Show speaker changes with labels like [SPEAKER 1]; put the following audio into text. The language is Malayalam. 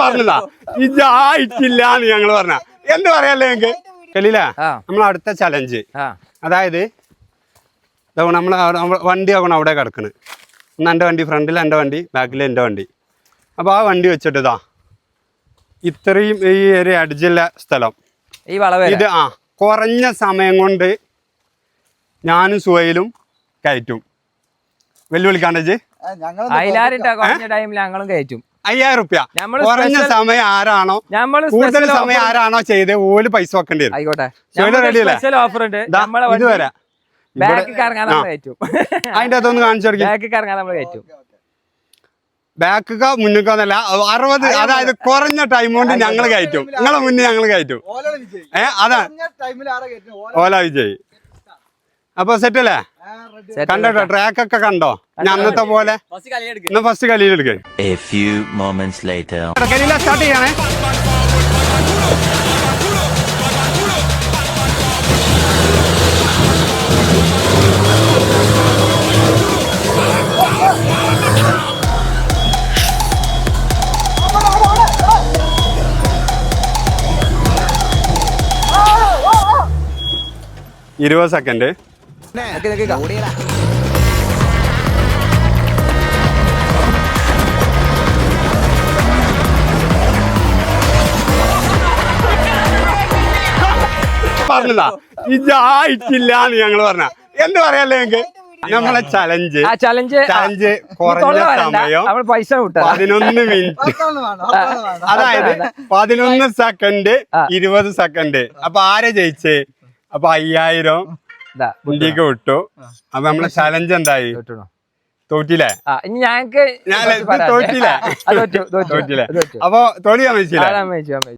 [SPEAKER 1] പറഞ്ഞതാ ഇതായിട്ടില്ല എന്ന് ഞങ്ങൾ പറഞ്ഞ എന്ത് പറയാല്ലേ ഞങ്ങക്ക് കലീല നമ്മൾ അടുത്ത ചലഞ്ച് അതായത് നമ്മൾ വണ്ടി ആകണം അവിടെ കിടക്കണ് ഒന്ന് എൻ്റെ വണ്ടി ഫ്രണ്ടിൽ എൻ്റെ വണ്ടി ബാക്കിൽ എൻ്റെ വണ്ടി അപ്പോൾ ആ വണ്ടി വെച്ചിട്ട് ഇതാ ഇത്രയും ഈ ഒരു അടിച്ചുള്ള സ്ഥലം ഇത് കുറഞ്ഞ സമയം കൊണ്ട് ഞാനും സുഹൈലും കയറ്റും വെല്ലുവിളിക്കാണ്ടേ 5000 റുപ്യ കുറഞ്ഞ സമയം ആരാണോ കൂടുതൽ സമയം ആരാണോ ചെയ്ത് ഓല് പൈസ വെക്കേണ്ടി വരും റെഡിയല്ലേ ഇതുവരെ അതിന്റെ അകത്തൊന്ന് കാണിച്ചു ബാക്കുക മുന്നിക്കൊന്നല്ല 60 അതായത് കുറഞ്ഞ ടൈം കൊണ്ട് ഞങ്ങൾ കയറ്റും നിങ്ങളെ മുന്നേ ഞങ്ങൾ കയറ്റും അതാ ഓല വിജയ് അപ്പൊ സെറ്റ് അല്ലേ കണ്ടോ ട്രാക്ക് ഒക്കെ കണ്ടോ ഞാൻ അന്നത്തെ പോലെ ഫസ്റ്റ് കളിയിൽ എടുക്കേ സ്റ്റാർട്ട് ചെയ്യണേ ഇരുപത് സെക്കൻഡ് പറഞ്ഞതാ ഇതായിട്ടില്ല എന്ന് ഞങ്ങൾ പറഞ്ഞ എന്ത് പറയാല്ലേ ഞങ്ങക്ക് നമ്മളെ ചലഞ്ച് കുറഞ്ഞ സമയം 11 മിനിറ്റ് അതായത് 11 സെക്കൻഡ് 20 സെക്കൻഡ് അപ്പൊ ആരെ ജയിച്ചേ അപ്പൊ 5000 ഇന്ത്യക്ക് വിട്ടു അപ്പൊ നമ്മളെ ചലഞ്ച് എന്തായി തോറ്റില്ലേ
[SPEAKER 2] ഞങ്ങക്ക്
[SPEAKER 1] തോറ്റില്ലേ അപ്പൊ തോൽവി സമ്മതിച്ചില്ല